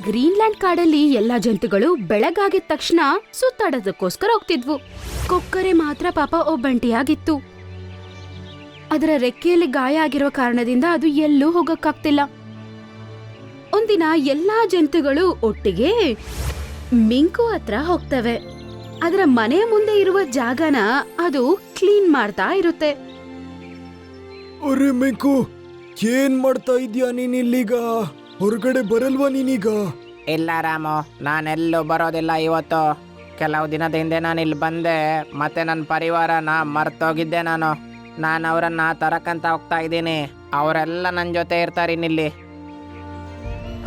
Greenland ಕಾಡಲ್ಲಿ ಎಲ್ಲಾ ಜಂತುಗಳು ಬೆಳಗಾಗಿದ ತಕ್ಷಣ ಸುತ್ತಾಡೋದಕ್ಕೋಸ್ಕರ ಹೋಗ್ತಿದ್ವು. ಕೊಕ್ಕರೆ ಮಾತ್ರ ಪಾಪ ಒಬ್ಬಂಟಿಯಾಗಿತ್ತು. ಅದರ ರೆಕ್ಕೆಯಲ್ಲಿ ಗಾಯ ಆಗಿರೋ ಕಾರಣದಿಂದ ಅದು ಎಲ್ಲೂ ಹೋಗಕ್ಕಾಗ್ತಿಲ್ಲ. ಒಂದಿನ ಎಲ್ಲಾ ಜಂತುಗಳು ಒಟ್ಟಿಗೆ ಮಿಂಕು ಹತ್ರ ಹೋಗ್ತವೆ. ಅದರ ಮನೆಯ ಮುಂದೆ ಇರುವ ಜಾಗನ ಅದು ಕ್ಲೀನ್ ಮಾಡ್ತಾ ಇರುತ್ತೆ. ಅರೆ ಮಿಂಕು, ಏನ್ ಮಾಡ್ತಾ ಇದ್ಯಾ ನೀನಿಲ್ಲೀಗ? ಹೊರಗಡೆ ಬರಲ್ವಾ ನೀನೀಗ? ಇಲ್ಲ ರಾಮು, ನಾನೆಲ್ಲೂ ಬರೋದಿಲ್ಲ ಇವತ್ತು. ಕೆಲವು ದಿನದ ಹಿಂದೆ ನಾನು ಇಲ್ಲಿ ಬಂದೆ, ಮತ್ತೆ ನನ್ನ ಪರಿವಾರನ ಮರ್ತೋಗಿದ್ದೆ. ನಾನು ಅವರನ್ನ ತರಕಂತ ಹೋಗ್ತಾ ಇದ್ದೀನಿ. ಅವರೆಲ್ಲ ನನ್ನ ಜೊತೆ ಇರ್ತಾರೆ ಇನ್ನಿಲ್ಲಿ.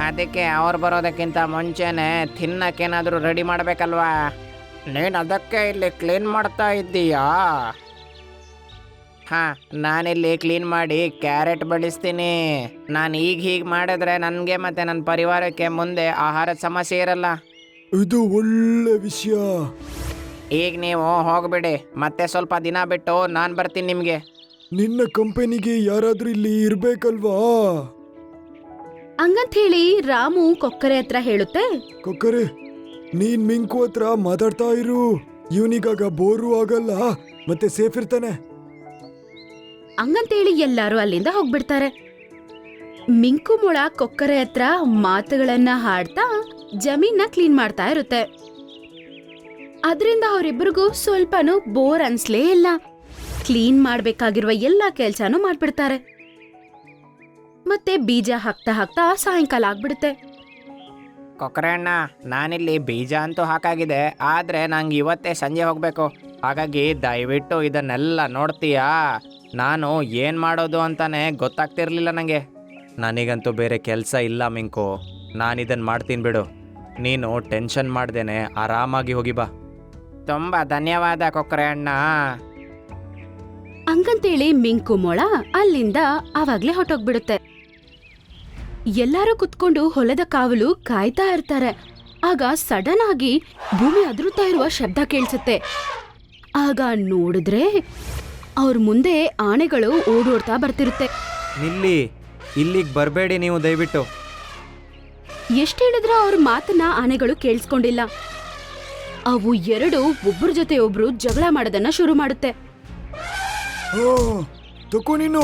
ಅದಕ್ಕೆ ಅವ್ರು ಬರೋದಕ್ಕಿಂತ ಮುಂಚೆನೆ ತಿನ್ನಕ್ಕೇನಾದರೂ ರೆಡಿ ಮಾಡಬೇಕಲ್ವಾ? ನೀನು ಅದಕ್ಕೆ ಇಲ್ಲಿ ಕ್ಲೀನ್ ಮಾಡ್ತಾ ಇದ್ದೀಯಾ? ಹಾಂ, ನಾನಿಲ್ಲಿ ಕ್ಲೀನ್ ಮಾಡಿ ಕ್ಯಾರೆಟ್ ಬೆಳೆಸ್ತೀನಿ. ನಾನು ಈಗ ಹೀಗೆ ಮಾಡಿದ್ರೆ ನನಗೆ ಮತ್ತು ನನ್ನ ಪರಿವಾರಕ್ಕೆ ಮುಂದೆ ಆಹಾರದ ಸಮಸ್ಯೆ ಇರಲ್ಲ. ಇದು ಒಳ್ಳೆ ವಿಷಯ. ಈಗ ನೀವು ಹೋಗ್ಬಿಡಿ, ಮತ್ತೆ ಸ್ವಲ್ಪ ದಿನ ಬಿಟ್ಟು ನಾನು ಬರ್ತೀನಿ ನಿಮಗೆ. ನಿನ್ನ ಕಂಪನಿಗೆ ಯಾರಾದ್ರೂ ಇಲ್ಲಿ ಇರ್ಬೇಕಲ್ವಾ? ಹಂಗಂತ ಹೇಳಿ ರಾಮು ಕೊಕ್ಕರೆ ಹತ್ರ ಹೇಳುತ್ತೆ. ಕೊಕ್ಕರೆ, ನೀನ್ ಮಿಂಕು ಹತ್ರ ಮಾತಾಡ್ತಾ ಇರು. ಇವನಿಗಾಗ ಬೋರು ಆಗಲ್ಲ, ಮತ್ತೆ ಸೇಫ್ ಇರ್ತಾನೆ. ಹಂಗಂತೇಳಿ ಎಲ್ಲಾರು ಅಲ್ಲಿಂದ ಹೋಗ್ಬಿಡ್ತಾರೆ. ಮಿಂಕು ಮೊಳ ಕೊಕ್ಕರೆ ಹತ್ರ ಮಾತುಗಳನ್ನ ಹಾಡ್ತಾ ಜಮೀನ ಕ್ಲೀನ್ ಮಾಡ್ತಾ ಇರುತ್ತೆ. ಅದ್ರಿಂದ ಅವರಿಬ್ಬರಿಗೂ ಸ್ವಲ್ಪನೂ ಬೋರ್ ಅನ್ಸ್ಲೇ ಇಲ್ಲ. ಕ್ಲೀನ್ ಮಾಡ್ಬೇಕಾಗಿರುವ ಎಲ್ಲಾ ಕೆಲ್ಸಾನು ಮಾಡ್ಬಿಡ್ತಾರೆ. ಮತ್ತೆ ಬೀಜ ಹಾಕ್ತಾ ಹಾಕ್ತಾ ಸಾಯಂಕಾಲ ಆಗ್ಬಿಡುತ್ತೆ. ಕೊಕ್ಕರೆ ಅಣ್ಣ, ನಾನಿಲ್ಲಿ ಬೀಜ ಅಂತೂ ಹಾಕಾಗಿದೆ, ಆದರೆ ನಂಗೆ ಇವತ್ತೇ ಸಂಜೆ ಹೋಗಬೇಕು. ಹಾಗಾಗಿ ದಯವಿಟ್ಟು ಇದನ್ನೆಲ್ಲ ನೋಡ್ತೀಯಾ? ನಾನು ಏನು ಮಾಡೋದು ಅಂತಾನೆ ಗೊತ್ತಾಗ್ತಿರ್ಲಿಲ್ಲ ನನಗೆ. ನನಗಂತೂ ಬೇರೆ ಕೆಲಸ ಇಲ್ಲ ಮಿಂಕು, ನಾನಿದನ್ನು ಮಾಡ್ತೀನಿ ಬಿಡು. ನೀನು ಟೆನ್ಷನ್ ಮಾಡ್ದೇನೆ ಆರಾಮಾಗಿ ಹೋಗಿ ಬಾ. ತುಂಬ ಧನ್ಯವಾದ ಕೊಕ್ಕರೆ ಅಣ್ಣ. ಹಂಗಂತೇಳಿ ಮಿಂಕು ಮೊಳ ಅಲ್ಲಿಂದ ಆವಾಗ್ಲೇ ಹೊಟ್ಟೋಗ್ಬಿಡುತ್ತೆ. ಎಲ್ಲರೂ ಕುತ್ಕೊಂಡು ಹೊಲದ ಕಾವಲು ಕಾಯ್ತಾ ಇರ್ತಾರೆ. ಆಗ ಸಡನ್ ಆಗಿ ಭೂಮಿ ಅದುರುತ್ತಾ ಇರುವ ಶಬ್ದ ಕೇಳಿಸುತ್ತೆ. ಆಗ ನೋಡಿದ್ರೆ ಅವ್ರ ಮುಂದೆ ಆನೆಗಳು ಓಡೋಡ್ತಾ ಬರ್ತಿರುತ್ತೆ. ನಿಲ್ಲಿ, ಇಲ್ಲಿಗೆ ಬರಬೇಡಿ ನೀವು ದಯವಿಟ್ಟು. ಎಷ್ಟು ಹೇಳಿದ್ರೂ ಅವ್ರ ಮಾತನ್ನ ಆನೆಗಳು ಕೇಳಿಸ್ಕೊಂಡಿಲ್ಲ. ಅವು ಎರಡು ಒಬ್ಬರ ಜೊತೆ ಒಬ್ರು ಜಗಳ ಮಾಡೋದನ್ನ ಶುರು ಮಾಡುತ್ತೆ. ತಕೋ ನೀನು.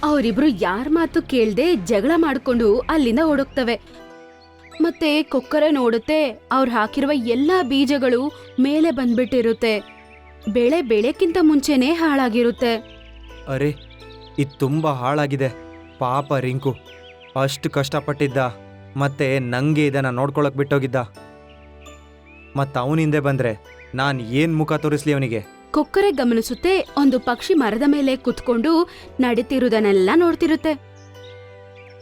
ಅವರಿಬ್ರು ಯಾರ ಮಾತು ಕೇಳ್ದೆ ಜಗಳ ಮಾಡ್ಕೊಂಡು ಅಲ್ಲಿಂದ ಓಡೋಗ್ತವೆ. ಮತ್ತೆ ಕೊಕ್ಕರೆ ನೋಡುತ್ತೆ, ಅವ್ರು ಹಾಕಿರುವ ಎಲ್ಲಾ ಬೀಜಗಳು ಮೇಲೆ ಬಂದ್ಬಿಟ್ಟಿರುತ್ತೆ. ಬೆಳೆ ಬೆಳೆಕ್ಕಿಂತ ಮುಂಚೆನೆ ಹಾಳಾಗಿರುತ್ತೆ. ಅರೆ, ಇದು ತುಂಬ ಹಾಳಾಗಿದೆ. ಪಾಪ ರಿಂಕು ಅಷ್ಟು ಕಷ್ಟಪಟ್ಟಿದ್ದ, ಮತ್ತೆ ನನಗೆ ಇದನ್ನು ನೋಡ್ಕೊಳಕ್ ಬಿಟ್ಟೋಗಿದ್ದ. ಮತ್ತು ಅವನಿಂದೆ ಬಂದರೆ ನಾನು ಏನು ಮುಖ ತೋರಿಸ್ಲಿ ಅವನಿಗೆ? ಕೊಕ್ಕರೆ ಗಮನಿಸುತ್ತೆ, ಒಂದು ಪಕ್ಷಿ ಮರದ ಮೇಲೆ ಕುತ್ಕೊಂಡು ನಡೀತಿರುವುದನ್ನೆಲ್ಲ ನೋಡ್ತಿರುತ್ತೆ.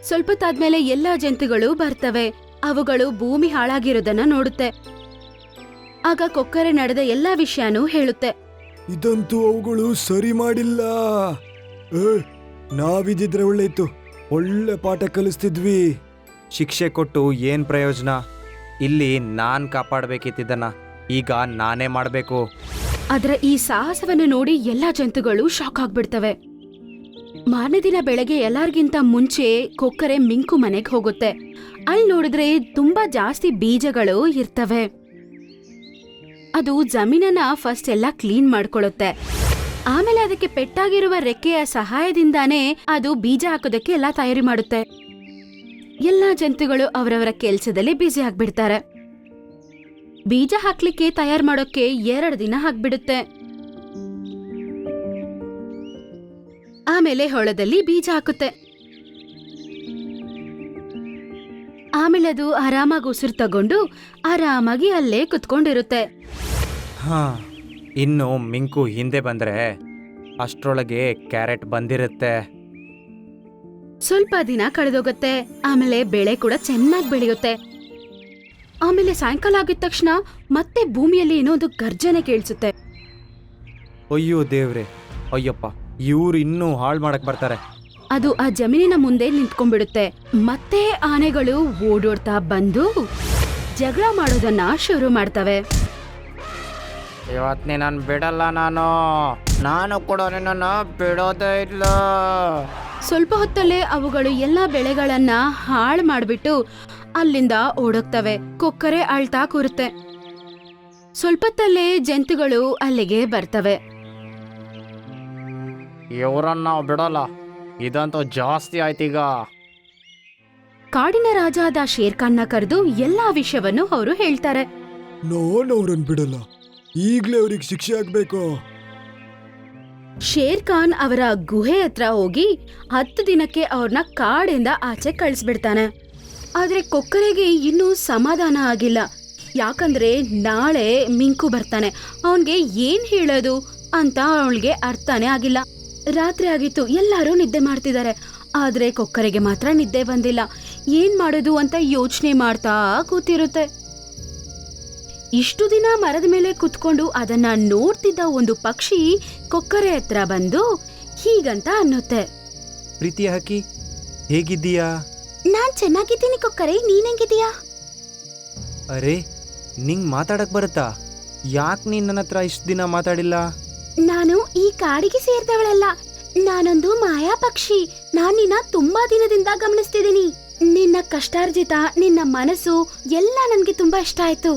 ಸ್ವಲ್ಪತ್ತಾದ್ಮೇಲೆ ಎಲ್ಲಾ ಜಂತುಗಳು ಬರ್ತವೆ. ಅವುಗಳು ಭೂಮಿ ಹಾಳಾಗಿರೋದನ್ನ ನೋಡುತ್ತೆ. ಆಗ ಕೊಕ್ಕರೆ ನಡೆದ ಎಲ್ಲಾ ವಿಷಯನೂ ಹೇಳುತ್ತೆ. ಇದಂತೂ ಅವುಗಳು ಸರಿ ಮಾಡಿಲ್ಲ. ನಾವಿದ್ದಿದ್ರೆ ಒಳ್ಳೆ ಇತ್ತು, ಒಳ್ಳೆ ಪಾಠ ಕಲಿಸ್ತಿದ್ವಿ. ಶಿಕ್ಷೆ ಕೊಟ್ಟು ಏನು ಪ್ರಯೋಜನ? ಇಲ್ಲಿ ನಾನು ಕಾಪಾಡಬೇಕಿತ್ತಿದ್ದನ್ನ ಈಗ ನಾನೇ ಮಾಡಬೇಕು. ಅದರ ಈ ಸಾಹಸವನ್ನು ನೋಡಿ ಎಲ್ಲಾ ಜಂತುಗಳು ಶಾಕ್ ಆಗ್ಬಿಡ್ತವೆ. ಮಾರನೇ ದಿನ ಬೆಳಗ್ಗೆ ಎಲ್ಲಾರ್ಗಿಂತ ಮುಂಚೆ ಕೊಕ್ಕರೆ ಮಿಂಕು ಮನೆಗೆ ಹೋಗುತ್ತೆ. ಅಲ್ಲಿ ನೋಡಿದ್ರೆ ತುಂಬಾ ಜಾಸ್ತಿ ಬೀಜಗಳು ಇರ್ತವೆ. ಅದು ಜಮೀನನ್ನ ಫಸ್ಟ್ ಎಲ್ಲ ಕ್ಲೀನ್ ಮಾಡ್ಕೊಳ್ಳುತ್ತೆ. ಆಮೇಲೆ ಅದಕ್ಕೆ ಪೆಟ್ಟಾಗಿರುವ ರೆಕ್ಕೆಯ ಸಹಾಯದಿಂದಾನೇ ಅದು ಬೀಜ ಹಾಕೋದಕ್ಕೆ ಎಲ್ಲ ತಯಾರಿ ಮಾಡುತ್ತೆ. ಎಲ್ಲಾ ಜಂತುಗಳು ಅವರವರ ಕೆಲ್ಸದಲ್ಲಿ ಬ್ಯುಸಿ ಆಗ್ಬಿಡ್ತಾರೆ. ಬೀಜ ಹಾಕ್ಲಿಕ್ಕೆ ತಯಾರು ಮಾಡೋಕೆ 2 ದಿನ ಹಾಕ್ಬಿಡುತ್ತೆ. ಆಮೇಲೆ ಹೊಳದಲ್ಲಿ ಬೀಜ ಹಾಕುತ್ತೆ. ಆಮೇಲೆ ಅದು ಆರಾಮಾಗಿ ಉಸಿರು ತಗೊಂಡು ಆರಾಮಾಗಿ ಅಲ್ಲೇ ಕುತ್ಕೊಂಡಿರುತ್ತೆ. ಹಾಂ, ಇನ್ನು ಮಿಂಕು ಹಿಂದೆ ಬಂದರೆ ಅಷ್ಟರೊಳಗೆ ಕ್ಯಾರೆಟ್ ಬಂದಿರುತ್ತೆ. ಸ್ವಲ್ಪ ದಿನ ಕಳೆದೋಗುತ್ತೆ. ಆಮೇಲೆ ಬೆಳೆ ಕೂಡ ಚೆನ್ನಾಗಿ ಬೆಳೆಯುತ್ತೆ. ಆಮೇಲೆ ಸಾಯಂಕಾಲ ಆಗಿದ ತಕ್ಷಣ ಮತ್ತೆ ಭೂಮಿಯಲ್ಲಿ ಏನೋ ಒಂದು ಗರ್ಜನೆ ಕೇಳಿಸುತ್ತೆ. ಅಯ್ಯೋ ದೇವ್ರೆ, ಅಯ್ಯಪ್ಪ, ಇವ್ರು ಇನ್ನೂ ಹಾಳು ಮಾಡಕ್ ಬರ್ತಾರೆ. ಅದು ಆ ಜಮೀನಿನ ಮುಂದೆ ನಿಂತ್ಕೊಂಡ್ಬಿಡುತ್ತೆ. ಮತ್ತೆ ಆನೆಗಳು ಓಡೋಡ್ತಾ ಬಂದು ಜಗಳ ಮಾಡೋದನ್ನ ಶುರು ಮಾಡ್ತವೆ. ಇವತ್ತು ನಾನು ಬಿಡಲ್ಲ. ನಾನು ಕೂಡ ನಿನ್ನನ್ನು ಬಿಡೋದೇ ಇಲ್ಲ. ಸ್ವಲ್ಪ ಹೊತ್ತಲ್ಲೇ ಅವುಗಳು ಎಲ್ಲಾ ಬೆಳೆಗಳನ್ನ ಹಾಳು ಮಾಡ್ಬಿಟ್ಟು ಅಲ್ಲಿಂದ ಓಡೋಗ್ತವೆ. ಕೊಕ್ಕರೆ ಅಳ್ತಾ ಕೂರುತ್ತೆ. ಸ್ವಲ್ಪತ್ತಲ್ಲೇ ಜಂತುಗಳು ಅಲ್ಲಿಗೆ ಬರ್ತವೆ. ಇವರನ್ನ ನಾವು ಬಿಡೋಲ್ಲ, ಇದಂತೂ ಜಾಸ್ತಿ ಆಯ್ತೀಗ. ಕಾಡಿನ ರಾಜ ಆದ ಶೇರ್ಖಾನ್ನ ಕರೆದು ಎಲ್ಲಾ ವಿಷಯವನ್ನು ಅವರು ಹೇಳ್ತಾರೆ. ನಾನು ಅವ್ರನ್ನ ಬಿಡಲ್ಲ, ಈಗ್ಲೇ ಅವ್ರಿಗೆ ಶಿಕ್ಷೆ ಆಗ್ಬೇಕು. ಶೇರ್ಖಾನ್ ಅವರ ಗುಹೆ ಹತ್ರ ಹೋಗಿ 10 ದಿನಕ್ಕೆ ಅವ್ರನ್ನ ಕಾಡಿಂದ ಆಚೆ ಕಳಿಸ್ಬಿಡ್ತಾನೆ. ಆದ್ರೆ ಕೊಕ್ಕರೆಗೆ ಇನ್ನೂ ಸಮಾಧಾನ ಆಗಿಲ್ಲ. ಯಾಕಂದ್ರೆ ನಾಳೆ ಮಿಂಕು ಬರ್ತಾನೆ. ಅವನ್ಗೆ ಏನ್ ಹೇಳೋದು ಅಂತ ಅವಳಿಗೆ ಅರ್ಥನೇ ಆಗಿಲ್ಲ. ರಾತ್ರಿ ಆಗಿತ್ತು, ಎಲ್ಲರೂ ನಿದ್ದೆ ಮಾಡ್ತಿದ್ದಾರೆ. ಆದ್ರೆ ಕೊಕ್ಕರೆಗೆ ಮಾತ್ರ ನಿದ್ದೆ ಬಂದಿಲ್ಲ. ಏನ್ ಮಾಡೋದು ಅಂತ ಯೋಚನೆ ಮಾಡ್ತಾ ಕೂತಿರುತ್ತೆ. ಇಷ್ಟು ದಿನ ಮರದ ಮೇಲೆ ಕುತ್ಕೊಂಡು ಅದನ್ನ ನೋಡ್ತಿದ್ದ ಒಂದು ಪಕ್ಷಿ ಕೊಕ್ಕರೆ ಹತ್ರ ಬಂದು ಹೀಗಂತ ಅನ್ನುತ್ತೆ. ಪ್ರೀತಿಯ ಹಕ್ಕಿ, ಹೇಗಿದ್ದೀಯಾ? ನಾನ್ ಚೆನ್ನಾಗಿದ್ದೀನಿ ಕೊಕ್ಕರೆ, ನೀನ್ ಹೆಂಗಿದೀಯಾ? ಅರೆ, ನಿಂಗ್ ಮಾತಾಡಕ್ ಬರುತ್ತಾ? ಯಾಕೆ ನೀನ್ ನನ್ನ ಹತ್ರ ಇಷ್ಟು ದಿನ ಮಾತಾಡಿಲ್ಲ? ನಾನು ಈ ಕಾಡಿಗೆ ಸೇರಿದವಳಲ್ಲ, ನಾನೊಂದು ಮಾಯಾ ಪಕ್ಷಿ. ನಾನ್ ನಿನ್ನ ತುಂಬಾ ದಿನದಿಂದ ಗಮನಿಸ್ತಿದ್ದೀನಿ. ನಿನ್ನ ಕಷ್ಟಾರ್ಜಿತ, ನಿನ್ನ ಮನಸ್ಸು ಎಲ್ಲ ನನ್ಗೆ ತುಂಬಾ ಇಷ್ಟ ಆಯ್ತು.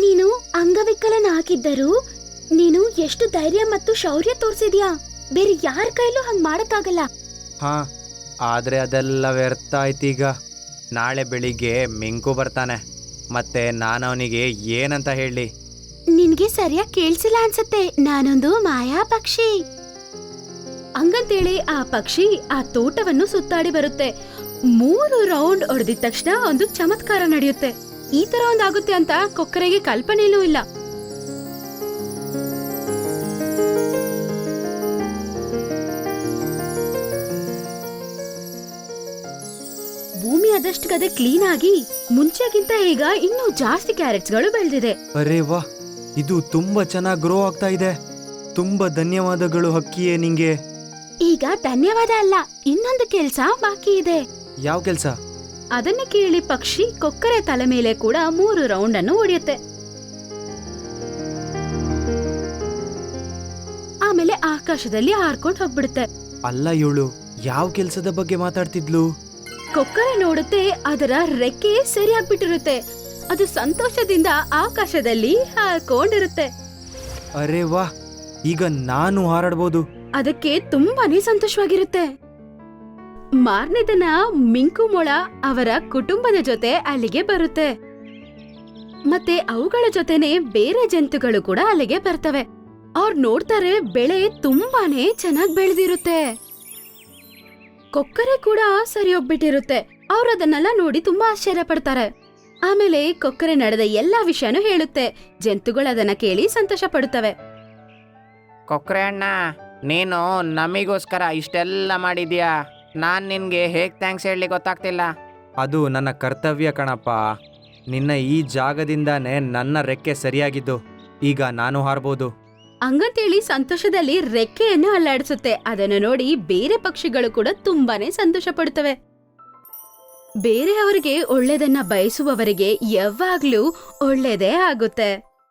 ನೀನು ಅಂಗವಿಕಲನಾಗಿದ್ದರೂ ನೀನು ಎಷ್ಟು ಧೈರ್ಯ ಮತ್ತು ಶೌರ್ಯ ತೋರಿಸಿದ್ಯಾ. ಬೇರೆ ಯಾರ ಕೈಲೂ ಹಂಗ್ ಮಾಡಕ್ಕಾಗಲ್ಲ. ಹಾ, ಆದ್ರೆ ಅದೆಲ್ಲ ವ್ಯರ್ಥ ಆಯ್ತೀಗ. ನಾಳೆ ಬೆಳಿಗ್ಗೆ ಮಿಂಕು ಬರ್ತಾನೆ, ಮತ್ತೆ ನಾನು ಅವನಿಗೆ ಏನಂತ ಹೇಳಿ? ನಿನ್ಗೆ ಸರಿಯಾಗಿ ಕೇಳಿಸಿಲ್ಲ ಅನ್ಸತ್ತೆ, ನಾನೊಂದು ಮಾಯಾ ಪಕ್ಷಿ. ಹಂಗಂತೇಳಿ ಆ ಪಕ್ಷಿ ಆ ತೋಟವನ್ನು ಸುತ್ತಾಡಿ ಬರುತ್ತೆ. 3 ರೌಂಡ್ ಹೊಡೆದಿದ ತಕ್ಷಣ ಒಂದು ಚಮತ್ಕಾರ ನಡೆಯುತ್ತೆ. ಈ ತರ ಒಂದಾಗುತ್ತೆ ಅಂತ ಕೊಕ್ಕರೆಗೆ ಕಲ್ಪನೆಯೂ ಇಲ್ಲ. ಭೂಮಿ ಆದಷ್ಟು ಗದೆ ಕ್ಲೀನ್ ಆಗಿ ಮುಂಚೆಗಿಂತ ಈಗ ಇನ್ನೂ ಜಾಸ್ತಿ ಕ್ಯಾರೆಟ್ಸ್ಗಳು ಬೆಳೆದಿದೆ. ಅರೆ ವಾ, ಇದು ತುಂಬಾ ಚೆನ್ನಾಗಿ ಗ್ರೋ ಆಗ್ತಾ ಇದೆ. ತುಂಬಾ ಧನ್ಯವಾದಗಳು ಹಕ್ಕಿಯೇ ನಿಂಗೆ. ಈಗ ಧನ್ಯವಾದ ಅಲ್ಲ, ಇನ್ನೊಂದು ಕೆಲ್ಸ ಬಾಕಿ ಇದೆ. ಯಾವ ಕೆಲ್ಸ? ಅದನ್ನ ಕೇಳಿ ಪಕ್ಷಿ ಕೊಕ್ಕರೆ ತಲೆ ಮೇಲೆ ಕೂಡ 3 ರೌಂಡ್ ಅನ್ನು ಹೊಡೆಯುತ್ತೆ. ಆಮೇಲೆ ಆಕಾಶದಲ್ಲಿ ಹಾರ್ಕೊಂಡು ಹೋಗ್ಬಿಡುತ್ತೆ. ಅಲ್ಲ, ಇವಳು ಯಾವ ಕೆಲ್ಸದ ಬಗ್ಗೆ ಮಾತಾಡ್ತಿದ್ಲು? ಕೊಕ್ಕರೆ ನೋಡುತ್ತೆ, ಅದರ ರೆಕ್ಕೆ ಸರಿಯಾಗ್ಬಿಟ್ಟಿರುತ್ತೆ. ಅದು ಸಂತೋಷದಿಂದ ಆಕಾಶದಲ್ಲಿ ಹಾರ್ಕೊಂಡಿರುತ್ತೆ. ಅರೆ ವಾ, ಈಗ ನಾನು ಹಾರಾಡ್ಬೋದು. ಅದಕ್ಕೆ ತುಂಬಾನೇ ಸಂತೋಷವಾಗಿರುತ್ತೆ. ಮಾರನೇ ದಿನ ಮಿಂಕು ಮೊಳ ಅವರ ಕುಟುಂಬದ ಜೊತೆ ಅಲ್ಲಿಗೆ ಬರುತ್ತೆ. ಮತ್ತೆ ಅವುಗಳ ಜೊತೆನೆ ಬೇರೆ ಜಂತುಗಳು ಕೂಡ ಅಲ್ಲಿಗೆ ಬರ್ತವೆ. ಅವ್ರು ನೋಡ್ತಾರೆ, ಬೆಳೆ ತುಂಬಾನೇ ಚೆನ್ನಾಗ್ ಬೆಳೆದಿರುತ್ತೆ. ಕೊಕ್ಕರೆ ಕೂಡ ಸರಿ ಹೋಗ್ಬಿಟ್ಟಿರುತ್ತೆ. ಅವ್ರು ಅದನ್ನೆಲ್ಲ ನೋಡಿ ತುಂಬಾ ಆಶ್ಚರ್ಯ ಪಡ್ತಾರೆ. ಆಮೇಲೆ ಕೊಕ್ಕರೆ ನಡೆದ ಎಲ್ಲಾ ವಿಷಯನೂ ಹೇಳುತ್ತೆ. ಜಂತುಗಳು ಅದನ್ನ ಕೇಳಿ ಸಂತೋಷ ಪಡುತ್ತವೆ. ಕೊಕ್ಕರೆ ಅಣ್ಣ, ನೀನು ನಮಿಗೋಸ್ಕರ ಇಷ್ಟೆಲ್ಲ ಮಾಡಿದ್ಯಾ. ನಾನು ನಿನಗೆ ಹೇಗೆ ಥ್ಯಾಂಕ್ಸ್ ಹೇಳಿ ಗೊತ್ತಾಗ್ತಿಲ್ಲ. ಅದು ನನ್ನ ಕರ್ತವ್ಯ ಕಣಪ್ಪ. ನಿನ್ನ ಈ ಜಾಗದಿಂದಾನೇ ನನ್ನ ರೆಕ್ಕೆ ಸರಿಯಾಗಿದ್ದು. ಈಗ ನಾನು ಹಾರ್ಬೋದು. ಹಂಗಂತೇಳಿ ಸಂತೋಷದಲ್ಲಿ ರೆಕ್ಕೆಯನ್ನು ಅಲ್ಲಾಡಿಸುತ್ತೆ. ಅದನ್ನು ನೋಡಿ ಬೇರೆ ಪಕ್ಷಿಗಳು ಕೂಡ ತುಂಬಾನೇ ಸಂತೋಷ ಪಡುತ್ತವೆ. ಬೇರೆಯವರಿಗೆ ಒಳ್ಳೆದನ್ನ ಬಯಸುವವರಿಗೆ ಯಾವಾಗ್ಲೂ ಒಳ್ಳೆದೇ ಆಗುತ್ತೆ.